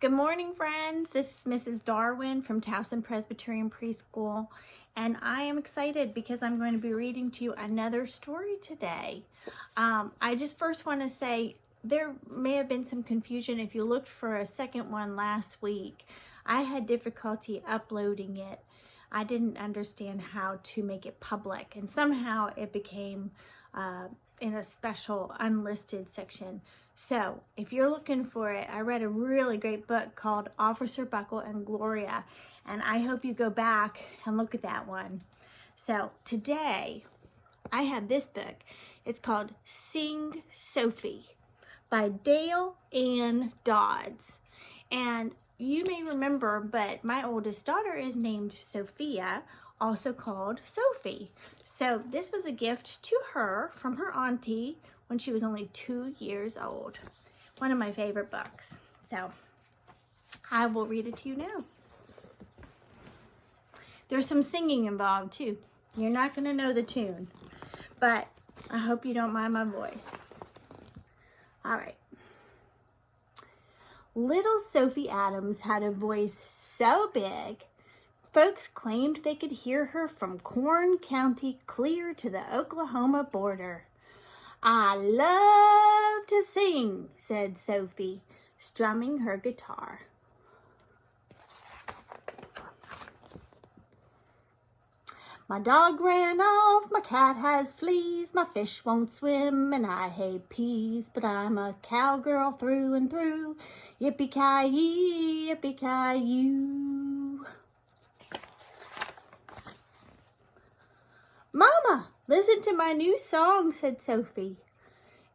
Good morning, friends. This is Mrs. Darwin from Towson Presbyterian Preschool, and I am excited because I'm going to be reading to you another story today. I just first want to say there may have been some confusion if you looked for a second one last week. I had difficulty uploading it. I didn't understand how to make it public, and somehow it became in a special unlisted section. So if you're looking for it, I read a really great book called Officer Buckle and Gloria, and I hope you go back and look at that one. So today I have this book. It's called Sing Sophie by Dale Ann Dodds. And you may remember, but my oldest daughter is named Sophia, also called Sophie. So this was a gift to her from her auntie when she was only 2 years old. One of my favorite books. So I will read it to you now. There's some singing involved too. You're not going to know the tune, but I hope you don't mind my voice. All right. Little Sophie Adams had a voice so big, folks claimed they could hear her from Corn County clear to the Oklahoma border. "I love to sing," said Sophie, strumming her guitar. "My dog ran off, my cat has fleas, my fish won't swim, and I hate peas, but I'm a cowgirl through and through. Yippee-ki-yee, yippee-ki-yoo." "Mama, listen to my new song," said Sophie.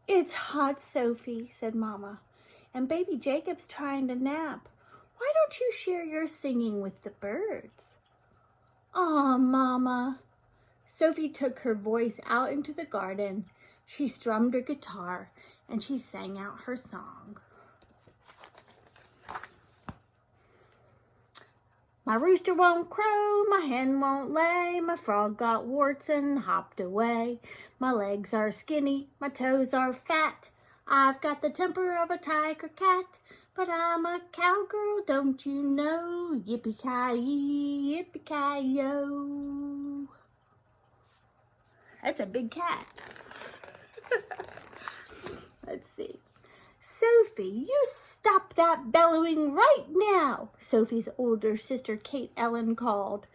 "It's hot, Sophie," said Mama, "and baby Jacob's trying to nap. Why don't you share your singing with the birds?" "Aw, Mama." Sophie took her voice out into the garden. She strummed her guitar and she sang out her song. "My rooster won't crow, my hen won't lay, my frog got warts and hopped away. My legs are skinny, my toes are fat, I've got the temper of a tiger cat, but I'm a cowgirl, don't you know? Yippee-ki-yee, yippee-ki-yo." That's a big cat. Let's see. "Sophie, you stop that bellowing right now," Sophie's older sister Kate Ellen called.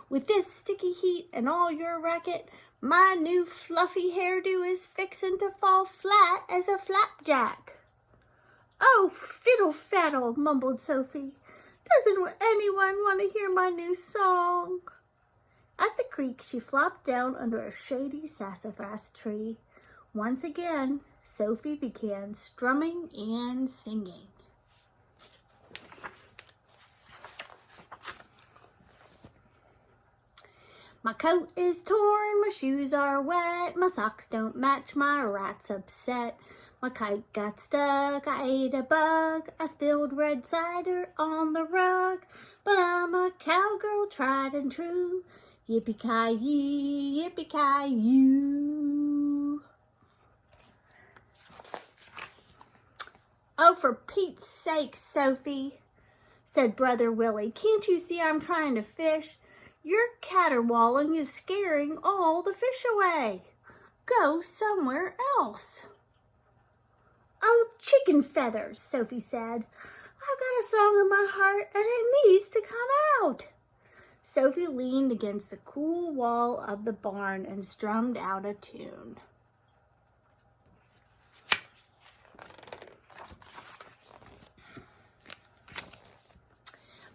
"With this sticky heat and all your racket, my new fluffy hairdo is fixin' to fall flat as a flapjack." "Oh, fiddle-faddle," mumbled Sophie. "Doesn't anyone want to hear my new song?" At the creek, she flopped down under a shady sassafras tree. Once again, Sophie began strumming and singing. "My coat is torn, my shoes are wet, my socks don't match, my rat's upset. My kite got stuck, I ate a bug, I spilled red cider on the rug, but I'm a cowgirl tried and true. Yippee-ki-yee, yippee-ki-yoo." "Oh, for Pete's sake, Sophie," said Brother Willie, "can't you see I'm trying to fish? Your caterwauling is scaring all the fish away. Go somewhere else." "Oh, chicken feathers," Sophie said. "I've got a song in my heart and it needs to come out." Sophie leaned against the cool wall of the barn and strummed out a tune.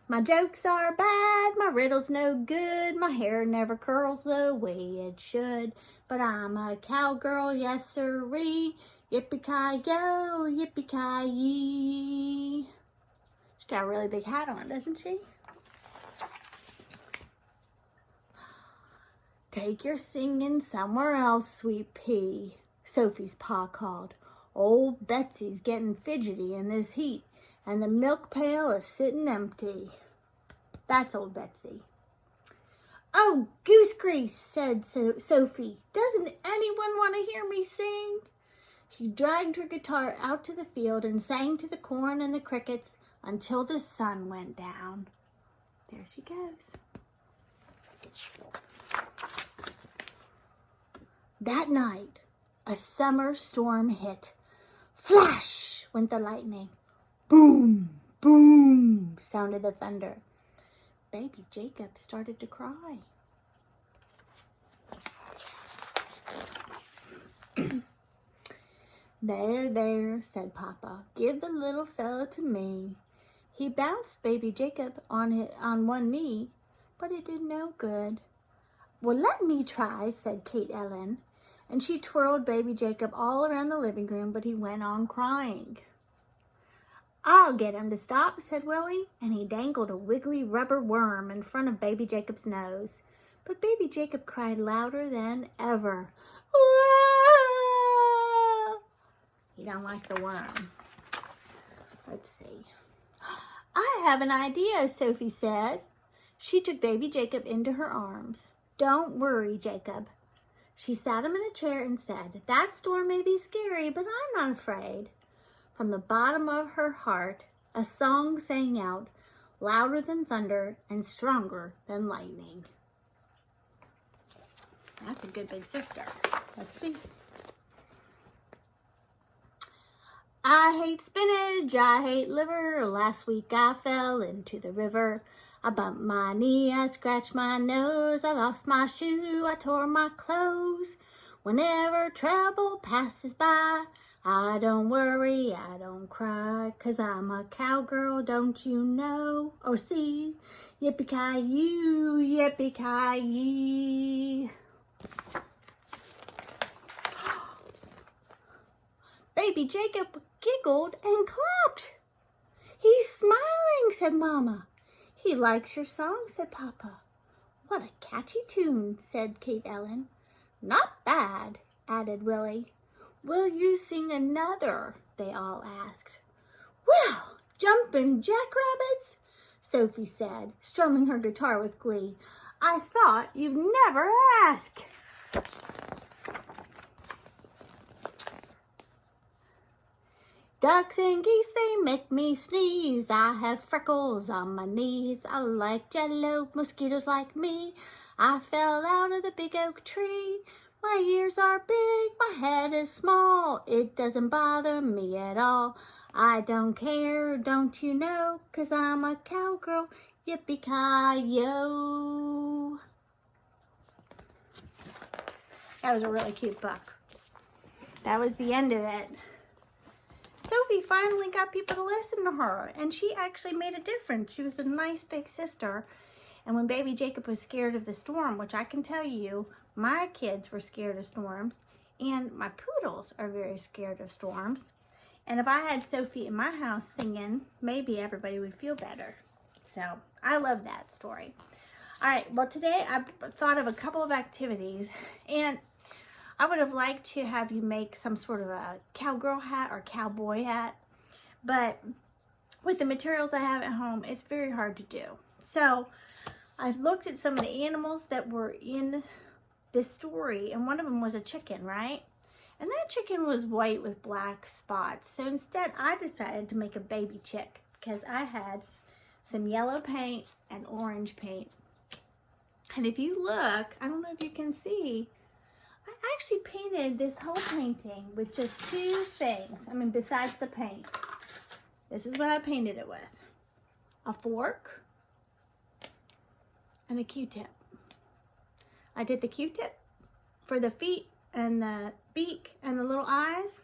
"My jokes are bad, my riddles no good, my hair never curls the way it should, but I'm a cowgirl, yes sirree, yippee-ki-yo, yippee-ki-yee." She's got a really big hat on, doesn't she? "Take your singing somewhere else, sweet pea," Sophie's pa called. "Old Betsy's getting fidgety in this heat, and the milk pail is sitting empty." That's old Betsy. "Oh, goose grease," said Sophie. "Doesn't anyone want to hear me sing?" She dragged her guitar out to the field and sang to the corn and the crickets until the sun went down. There she goes. That night, a summer storm hit. Flash went the lightning. Boom, boom, sounded the thunder. Baby Jacob started to cry. There, there, said Papa. Give the little fellow to me. He bounced baby Jacob on one knee, but it did no good. Well, let me try, said Kate Ellen, and she twirled baby Jacob all around the living room, but he went on crying. I'll get him to stop, said Willie, and he dangled a wiggly rubber worm in front of baby Jacob's nose. But baby Jacob cried louder than ever. He don't like the worm. Let's see. I have an idea, Sophie said. She took baby Jacob into her arms. Don't worry, Jacob. She sat him in a chair and said, that storm may be scary, but I'm not afraid. From the bottom of her heart, a song sang out, louder than thunder and stronger than lightning. That's a good big sister. Let's see. I hate spinach, I hate liver. Last week I fell into the river. I bumped my knee, I scratched my nose. I lost my shoe, I tore my clothes. Whenever trouble passes by, I don't worry, I don't cry, 'cause I'm a cowgirl, don't you know? Or see, yippee-ki-yay, yippee-ki-yay. Baby Jacob giggled and clapped. He's smiling, said Mama. He likes your song, said Papa. What a catchy tune, said Kate Ellen. Not bad, added Willie. Will you sing another? They all asked. Well, jumpin' jackrabbits, Sophie said, strumming her guitar with glee. I thought you'd never ask. Ducks and geese, they make me sneeze. I have freckles on my knees. I like jello, mosquitoes like me. I fell out of the big oak tree. My ears are big, my head is small. It doesn't bother me at all. I don't care, don't you know, 'cause I'm a cowgirl, yippee-ki-yo. That was a really cute book. That was the end of it. Sophie finally got people to listen to her, and she actually made a difference. She was a nice big sister. And when baby Jacob was scared of the storm, which I can tell you, my kids were scared of storms, and my poodles are very scared of storms. And if I had Sophie in my house singing, maybe everybody would feel better. So I love that story. All right, well, today I thought of a couple of activities, and I would have liked to have you make some sort of a cowgirl hat or cowboy hat, but with the materials I have at home, it's very hard to do. So I've looked at some of the animals that were in this story, and one of them was a chicken, right? And that chicken was white with black spots. So instead, I decided to make a baby chick because I had some yellow paint and orange paint. And if you look, I don't know if you can see, I actually painted this whole painting with just two things. I mean, besides the paint. This is what I painted it with. A fork and a Q-tip. I did the Q-tip for the feet and the beak and the little eyes.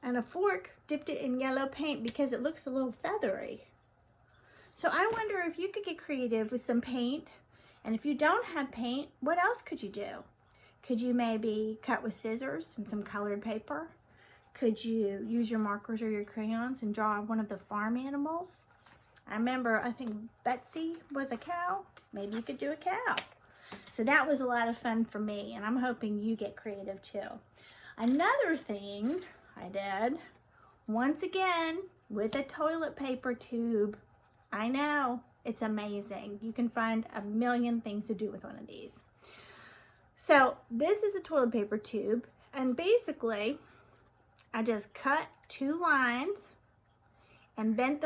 And a fork, dipped it in yellow paint because it looks a little feathery. So I wonder if you could get creative with some paint. And if you don't have paint, what else could you do? Could you maybe cut with scissors and some colored paper? Could you use your markers or your crayons and draw one of the farm animals? I remember, I think Betsy was a cow. Maybe you could do a cow. So that was a lot of fun for me, and I'm hoping you get creative too. Another thing I did, once again, with a toilet paper tube. I know, it's amazing. You can find a million things to do with one of these. So this is a toilet paper tube, and basically I just cut two lines and bent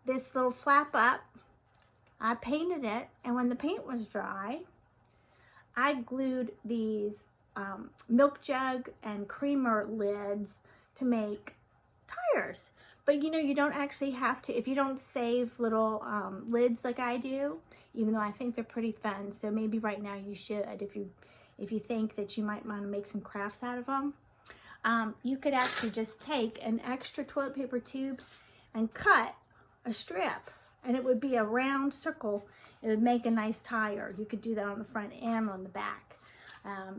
this little flap up. I painted it, and when the paint was dry, I glued these milk jug and creamer lids to make tires. But you know, you don't actually have to, if you don't save little lids like I do, even though I think they're pretty fun. So maybe right now you should, if you think that you might want to make some crafts out of them. You could actually just take an extra toilet paper tube and cut a strip, and it would be a round circle. It would make a nice tire. You could do that on the front and on the back.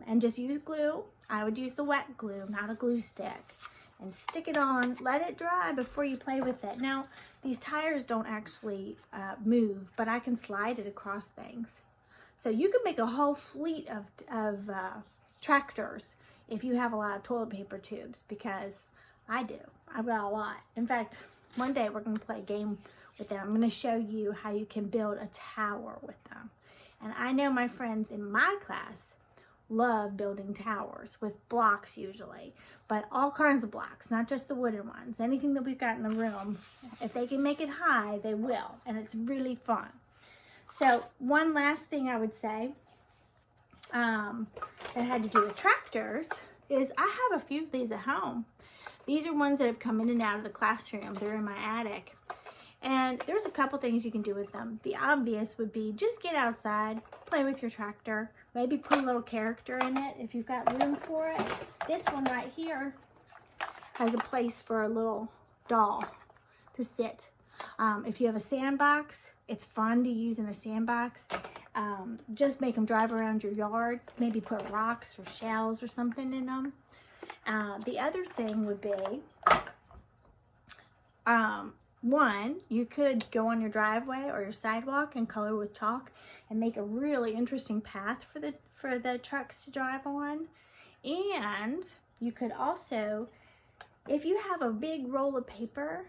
And just use glue. I would use the wet glue, not a glue stick. And stick it on, let it dry before you play with it. Now, these tires don't actually move, but I can slide it across things. So you can make a whole fleet of tractors if you have a lot of toilet paper tubes, because I do. I've got a lot. In fact, one day we're going to play a game with them. I'm going to show you how you can build a tower with them. And I know my friends in my class love building towers with blocks usually, but all kinds of blocks, not just the wooden ones. Anything that we've got in the room, if they can make it high, they will, and it's really fun. So one last thing I would say that had to do with tractors is I have a few of these at home. These are ones that have come in and out of the classroom. They're in my attic. And there's a couple things you can do with them. The obvious would be just get outside, play with your tractor, maybe put a little character in it if you've got room for it. This one right here has a place for a little doll to sit. If you have a sandbox, it's fun to use in a sandbox. Just make them drive around your yard, maybe put rocks or shells or something in them. The other thing would be, one, you could go on your driveway or your sidewalk and color with chalk and make a really interesting path for the trucks to drive on. And you could also, if you have a big roll of paper,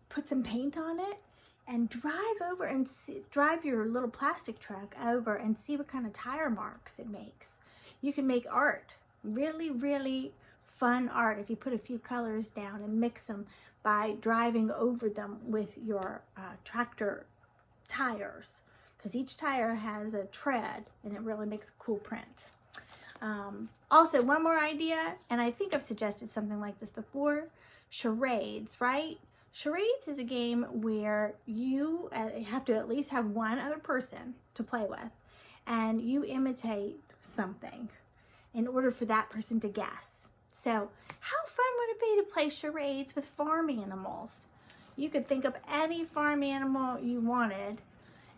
put some paint on it and drive over and drive your little plastic truck over and see what kind of tire marks it makes. You can make art, really, really fun art if you put a few colors down and mix them by driving over them with your tractor tires, because each tire has a tread and it really makes a cool print. Also, one more idea, and I think I've suggested something like this before, charades, right? Charades is a game where you have to at least have one other person to play with, and you imitate something in order for that person to guess. So how fun would it be to play charades with farm animals? You could think of any farm animal you wanted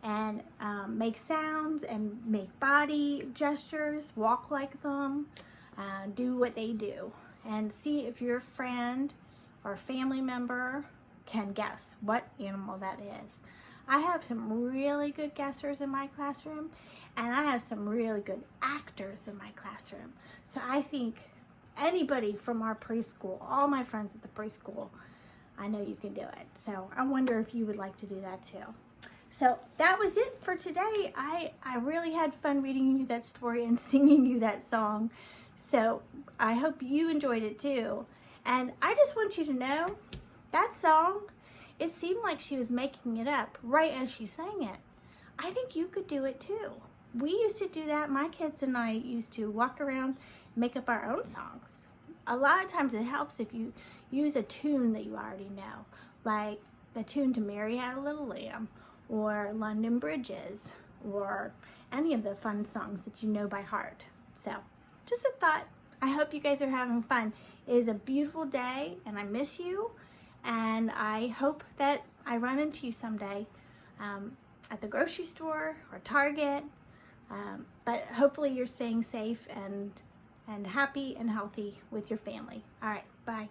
and make sounds and make body gestures, walk like them, do what they do, and see if your friend or family member can guess what animal that is. I have some really good guessers in my classroom, and I have some really good actors in my classroom. So I think anybody from our preschool, all my friends at the preschool, I know you can do it. So I wonder if you would like to do that too. So that was it for today. I really had fun reading you that story and singing you that song. So I hope you enjoyed it too. And I just want you to know that song, it seemed like she was making it up right as she sang it. I think you could do it too. We used to do that. My kids and I used to walk around, make up our own songs. A lot of times it helps if you use a tune that you already know, like the tune to Mary Had a Little Lamb, or London Bridges, or any of the fun songs that you know by heart. So just a thought. I hope you guys are having fun. It is a beautiful day and I miss you, and I hope that I run into you someday at the grocery store or Target, but hopefully you're staying safe and happy and healthy with your family. All right, bye.